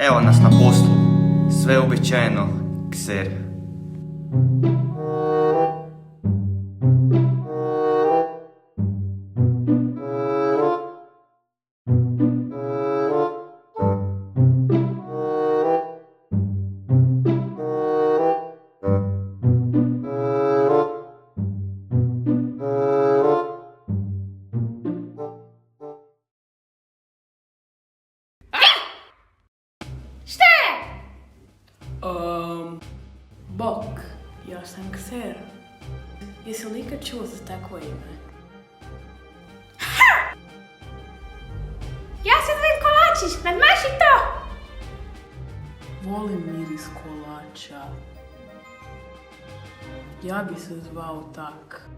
Evo nas na poslu, sve uobičajeno, kser. Bok, ja sam kser. Jesi li ikad čuo za takvo ime? Ha! Ja sam tvoj kolačić, nadmaši to! Volim miris kolača. Ja bi se zvao tak.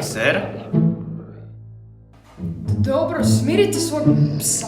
Kser? Dobro, smirite svog psa.